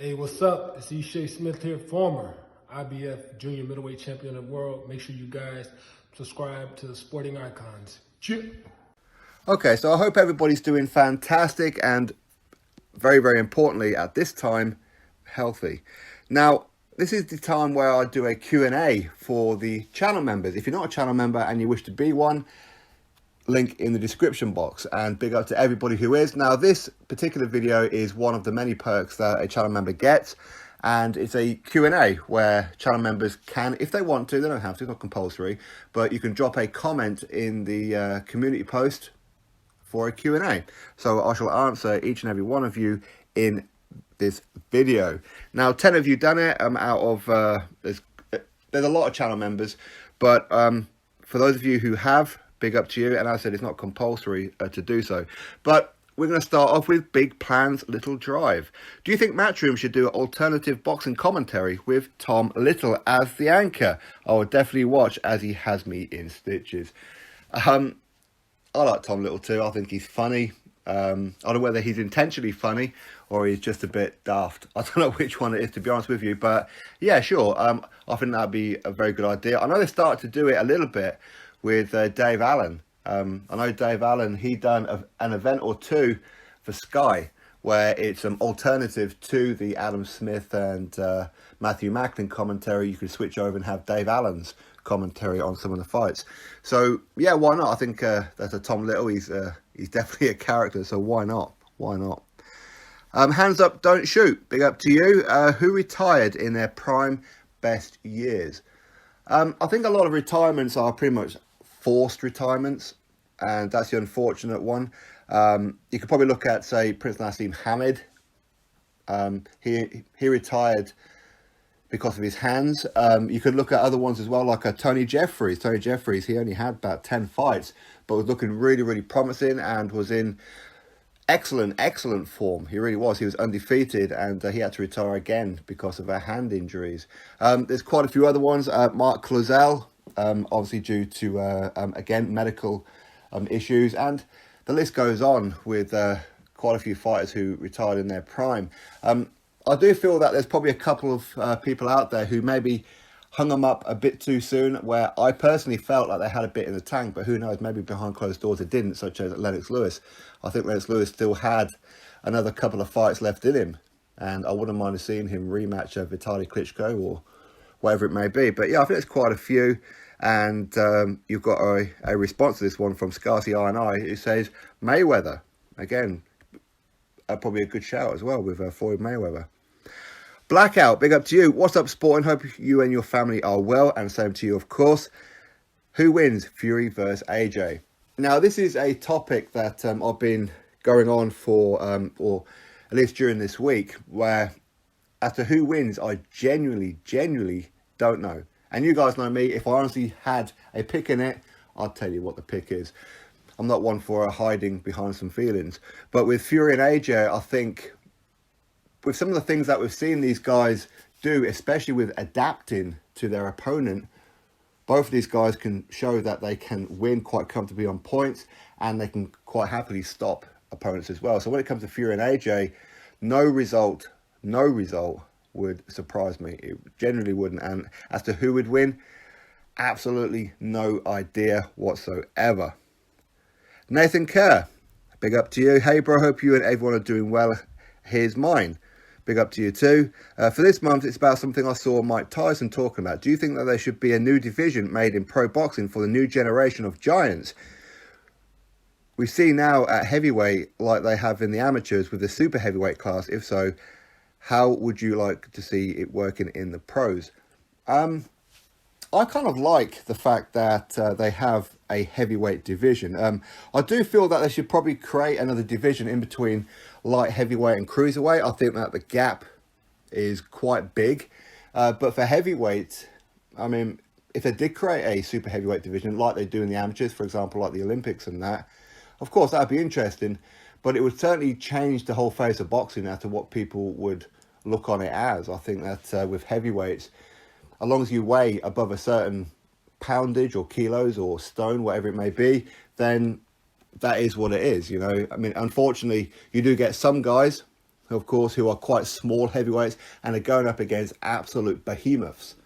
Hey, what's up? It's E. Shea Smith here, former IBF Junior Middleweight Champion of the World. Make sure you guys subscribe to the Sporting Icons. Cheers. Okay, so I hope everybody's doing fantastic and very, very importantly at this time, healthy. Now, this is the time where I do a Q&A for the channel members. If you're not a channel member and you wish to be one, link in the description box, and big up to everybody who is. Now, this particular video is one of the many perks that a channel member gets, and it's a Q&A where channel members can, if they want to, they don't have to, it's not compulsory, but you can drop a comment in the community post for a Q&A. So I shall answer each and every one of you in this video. Now, 10 of you done it out of, there's a lot of channel members, but for those of you who have, big up to you. And as I said, it's not compulsory to do so. But we're going to start off with Big Plans, Little Drive. Do you think Matchroom should do alternative boxing commentary with Tom Little as the anchor? I will definitely watch, as he has me in stitches. I like Tom Little too. I think he's funny. I don't know whether he's intentionally funny or he's just a bit daft. I don't know which one it is, to be honest with you. But yeah, sure. I think that'd be a very good idea. I know they started to do it a little bit with Dave Allen. I know Dave Allen, he done an event or two for Sky where it's an alternative to the Adam Smith and Matthew Macklin commentary. You could switch over and have Dave Allen's commentary on some of the fights. So yeah, why not? I think that's a Tom Little. He's definitely a character, so why not? Why not? Hands up, don't shoot. Big up to you. Who retired in their prime best years? I think a lot of retirements are pretty much forced retirements, and that's the unfortunate one. You could probably look at, say, Prince Naseem Hamed. He retired because of his hands. You could look at other ones as well, like Tony Jeffries. Tony Jeffries, he only had about 10 fights, but was looking really, really promising and was in excellent form. He really was. He was undefeated, and he had to retire again because of hand injuries. There's quite a few other ones. Mark Clausell, obviously due to, again, medical issues. And the list goes on with quite a few fighters who retired in their prime. I do feel that there's probably a couple of people out there who maybe hung them up a bit too soon, where I personally felt like they had a bit in the tank, but who knows, maybe behind closed doors it didn't, such as Lennox Lewis. I think Lennox Lewis still had another couple of fights left in him, and I wouldn't mind seeing him rematch Vitaly Klitschko or whatever it may be. But yeah, I think there's quite a few, and you've got a response to this one from Scarsy I&I, who says Mayweather. Again, probably a good shout as well with Floyd Mayweather. Blackout, big up to you. What's up, Sporting? Hope you and your family are well, and same to you, of course. Who wins, Fury versus AJ? Now, this is a topic that I've been going on for, or at least during this week, where as to who wins, I genuinely don't know. And you guys know me, if I honestly had a pick in it, I'd tell you what the pick is. I'm not one for hiding behind some feelings. But with Fury and AJ, I think with some of the things that we've seen these guys do, especially with adapting to their opponent, both of these guys can show that they can win quite comfortably on points, and they can quite happily stop opponents as well. So when it comes to Fury and AJ, no result would surprise me. It generally wouldn't. And as to who would win, absolutely no idea whatsoever. Nathan Kerr, big up to you. Hey bro, hope you and everyone are doing well. Here's mine. Big up to you too. For this month, it's about something I saw Mike Tyson talking about. Do you think that there should be a new division made in pro boxing for the new generation of giants? We see now at heavyweight, like they have in the amateurs with the super heavyweight class. If so, how would you like to see it working in the pros? I kind of like the fact that they have a heavyweight division. I do feel that they should probably create another division in between light heavyweight and cruiserweight. I think that the gap is quite big. But for heavyweight, I mean, if they did create a super heavyweight division like they do in the amateurs, for example, like the Olympics and that, of course, that'd be interesting. But it would certainly change the whole face of boxing as to what people would look on it as. I think that with heavyweights, as long as you weigh above a certain poundage or kilos or stone, whatever it may be, then that is what it is, you know. I mean, unfortunately, you do get some guys of course, who are quite small heavyweights and are going up against absolute behemoths.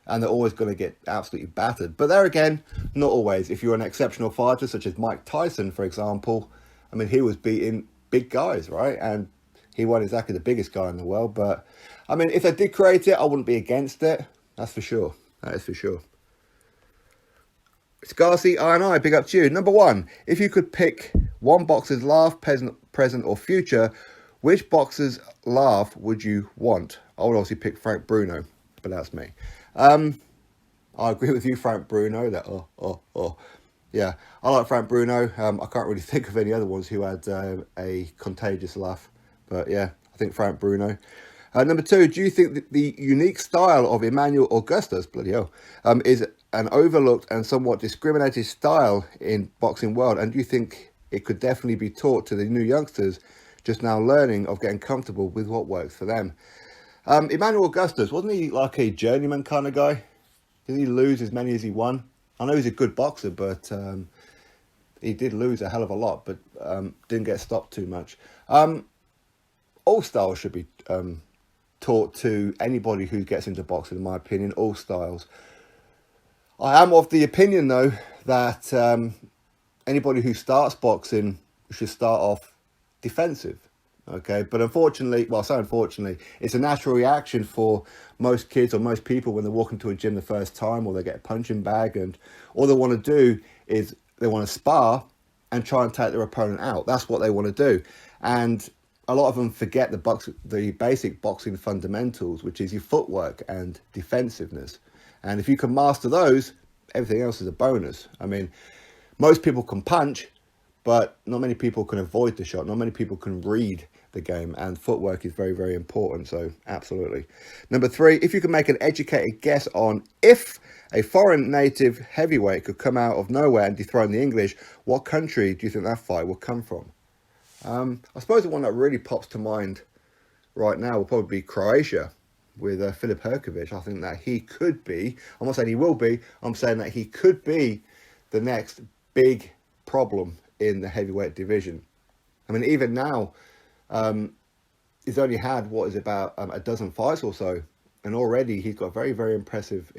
And they're always going to get absolutely battered. But there again, not always. If you're an exceptional fighter, such as Mike Tyson, for example, I mean, he was beating big guys, right? And he wasn't exactly the biggest guy in the world. But, I mean, if they did create it, I wouldn't be against it. That's for sure. That is for sure. Scarcy, I, big up to you. Number 1, if you could pick one boxer's laugh, present or future, which boxer's laugh would you want? I would obviously pick Frank Bruno, but that's me. I agree with you, Frank Bruno. That yeah, I like Frank Bruno. I can't really think of any other ones who had a contagious laugh, but yeah, I think Frank Bruno. Number 2, do you think that the unique style of Emmanuel Augustus, bloody hell, is an overlooked and somewhat discriminated style in boxing world? And do you think it could definitely be taught to the new youngsters just now learning of getting comfortable with what works for them? Emmanuel Augustus, wasn't he like a journeyman kind of guy? Did he lose as many as he won? I know he's a good boxer, but he did lose a hell of a lot, but didn't get stopped too much. All styles should be taught to anybody who gets into boxing, in my opinion, all styles. I am of the opinion, though, that anybody who starts boxing should start off defensive. Okay, but unfortunately, well, so unfortunately, it's a natural reaction for most kids or most people when they walk into a gym the first time, or they get a punching bag, and all they want to do is they want to spar and try and take their opponent out. That's what they want to do, and a lot of them forget the basic boxing fundamentals, which is your footwork and defensiveness. And if you can master those, everything else is a bonus. I mean, most people can punch, but not many people can avoid the shot. Not many people can read the game, and footwork is very, very important. So absolutely. Number 3, if you could make an educated guess on if a foreign native heavyweight could come out of nowhere and dethrone the English, what country do you think that fight will come from? I suppose the one that really pops to mind right now will probably be Croatia with Filip Hrgović. I think that he could be, I'm not saying he will be, I'm saying that he could be the next big problem in the heavyweight division. I mean, even now, he's only had, about a dozen fights or so, and already he's got a very, very impressive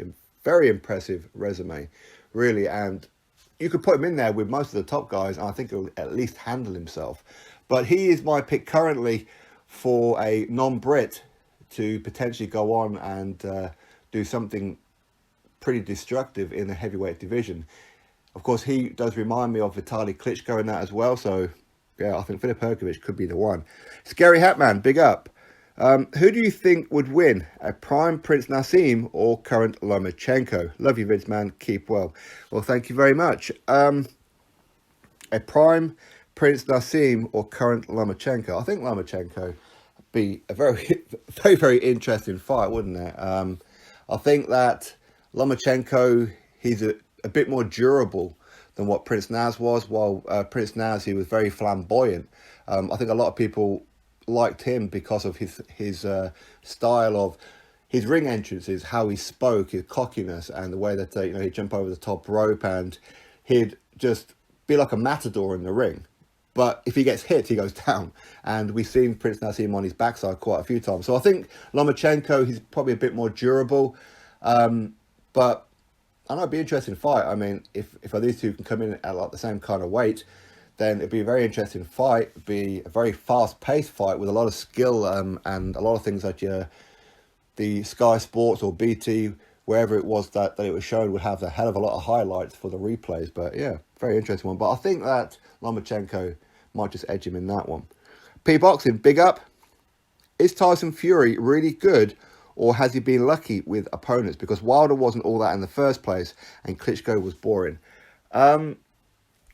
resume, really, and you could put him in there with most of the top guys, and I think he'll at least handle himself. But he is my pick currently for a non-Brit to potentially go on and do something pretty destructive in the heavyweight division. Of course, he does remind me of Vitaly Klitschko in that as well. So, yeah, I think Filip Hrgović could be the one. Scary Hatman, big up. Who do you think would win, a prime Prince Naseem or current Lomachenko? Love you, vids, man. Keep well. Well, thank you very much. A prime Prince Naseem or current Lomachenko? I think Lomachenko be a very, very, very interesting fight, wouldn't it? I think that Lomachenko, he's a bit more durable than what Prince Naz was. While Prince Naz, he was very flamboyant. I think a lot of people liked him because of his style of his ring entrances, how he spoke, his cockiness, and the way that he'd jump over the top rope and he'd just be like a matador in the ring. But if he gets hit, he goes down. And we've seen Prince Naseem on his backside quite a few times. So I think Lomachenko, he's probably a bit more durable. But I know it'd be an interesting fight. I mean, if these two can come in at like the same kind of weight, then it'd be a very interesting fight. It'd be a very fast-paced fight with a lot of skill and a lot of things that the Sky Sports or BT, wherever it was that it was shown, would have a hell of a lot of highlights for the replays. But yeah, very interesting one. But I think that Lomachenko might just edge him in that one. P-Boxing, big up. Is Tyson Fury really good, or has he been lucky with opponents? Because Wilder wasn't all that in the first place, and Klitschko was boring.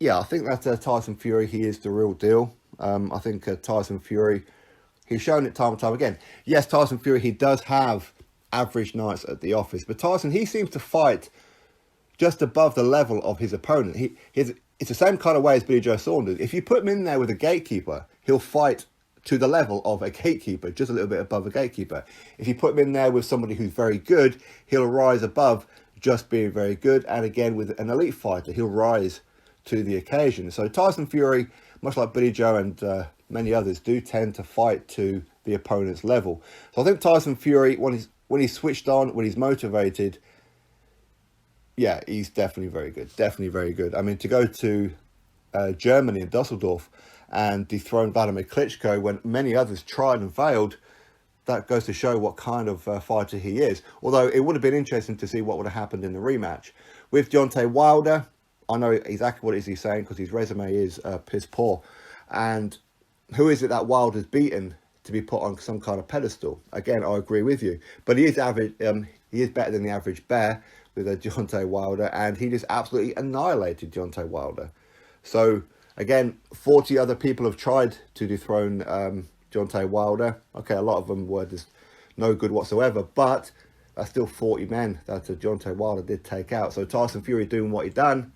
Yeah, I think that Tyson Fury, he is the real deal. I think Tyson Fury, he's shown it time and time again. Yes, Tyson Fury, he does have average nights at the office, but Tyson, he seems to fight just above the level of his opponent. It's the same kind of way as Billy Joe Saunders. If you put him in there with a gatekeeper, he'll fight to the level of a gatekeeper, just a little bit above a gatekeeper. If you put him in there with somebody who's very good, he'll rise above just being very good. And again, with an elite fighter, he'll rise to the occasion. So Tyson Fury, much like Billy Joe and many others, do tend to fight to the opponent's level. So I think Tyson Fury, when he's switched on, when he's motivated, yeah, he's definitely very good. Definitely very good. I mean, to go to Germany and Dusseldorf and dethrone Vladimir Klitschko when many others tried and failed, that goes to show what kind of fighter he is. Although it would have been interesting to see what would have happened in the rematch. With Deontay Wilder, I know exactly what it is he's saying because his resume is piss poor. And who is it that Wilder's beaten to be put on some kind of pedestal? Again, I agree with you. But he is average. He is better than the average bear with Deontay Wilder, and he just absolutely annihilated Deontay Wilder. So again, 40 other people have tried to dethrone Deontay Wilder. Okay, a lot of them were just no good whatsoever, but that's still 40 men that Deontay Wilder did take out. So Tyson Fury doing what he done,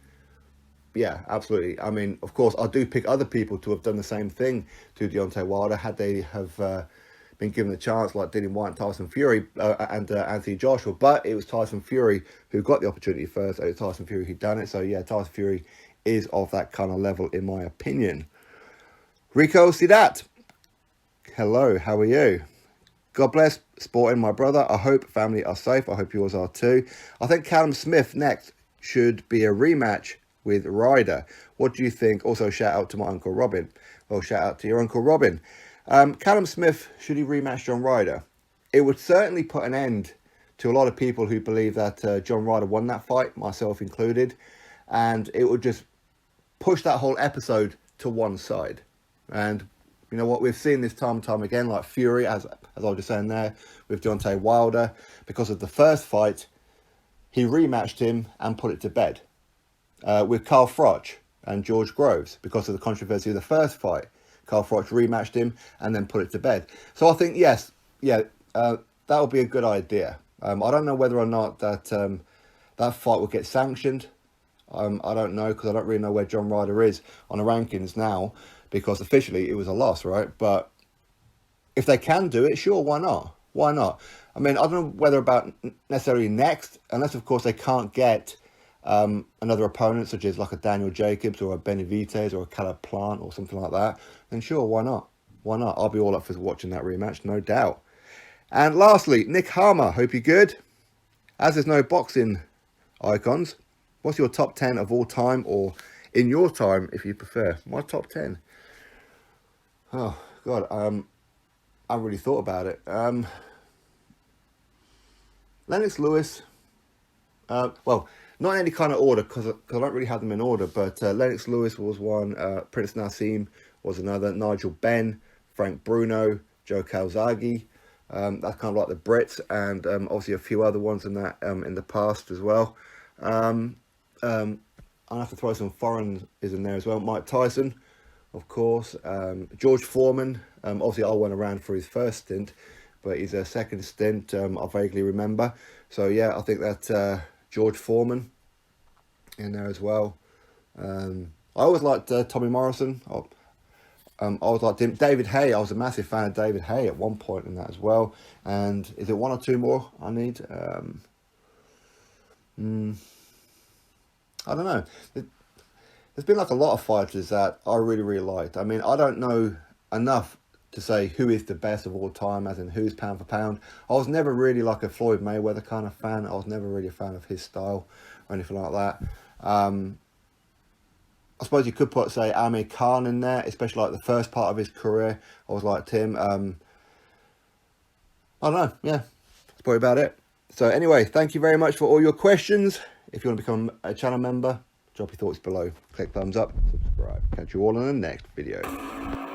yeah, absolutely. I mean, of course, I do pick other people to have done the same thing to Deontay Wilder had they have been given the chance, like Dillian Whyte and Tyson Fury and Anthony Joshua. But it was Tyson Fury who got the opportunity first. It was Tyson Fury who done it. So yeah, Tyson Fury is of that kind of level, in my opinion. Rico Sidat, hello, how are you? God bless sporting, my brother. I hope family are safe. I hope yours are too. I think Callum Smith next should be a rematch with Ryder. What do you think? Also, shout out to my Uncle Robin. Well, shout out to your Uncle Robin. Callum Smith, should he rematch John Ryder? It would certainly put an end to a lot of people who believe that John Ryder won that fight, myself included. And it would just push that whole episode to one side. And you know what? We've seen this time and time again, like Fury, as I was just saying there, with Deontay Wilder. Because of the first fight, he rematched him and put it to bed. With Carl Froch and George Groves, because of the controversy of the first fight. Carl Froch rematched him and then put it to bed. So I think, yes, yeah, that would be a good idea. I don't know whether or not that that fight will get sanctioned. I don't know, because I don't really know where John Ryder is on the rankings now, because officially it was a loss, right? But if they can do it, sure, why not? Why not? I mean, I don't know whether about necessarily next, unless, of course, they can't get another opponent, such as like a Daniel Jacobs or a Benavidez or a Caleb Plant or something like that, then sure, why not? Why not? I'll be all up for watching that rematch, no doubt. And lastly, Nick Harmer, hope you're good. As there's no boxing icons, what's your top 10 of all time, or in your time, if you prefer? My top 10. Oh, God, I really thought about it. Lennox Lewis, well, not in any kind of order, because I don't really have them in order, but Lennox Lewis was one, Prince Nassim was another, Nigel Benn, Frank Bruno, Joe Calzaghe. That's kind of like the Brits, and obviously a few other ones in that in the past as well. I'll have to throw some foreign is in there as well. Mike Tyson, of course. George Foreman. Obviously, I went around for his first stint, but his second stint, I vaguely remember. So yeah, I think that George Foreman in there as well. I always liked Tommy Morrison. I always liked him. David Haye. I was a massive fan of David Haye at one point in that as well. And is it one or two more I need? I don't know. There's been like a lot of fighters that I really, really liked. I mean, I don't know enough to say who is the best of all time, as in who's pound for pound. I was never really like a Floyd Mayweather kind of fan. I was never really a fan of his style or anything like that. I suppose you could put, say, Amir Khan in there, especially like the first part of his career. I always liked him. I don't know. Yeah, that's probably about it. So anyway, thank you very much for all your questions. If you want to become a channel member, drop your thoughts below. Click thumbs up, subscribe. Catch you all in the next video.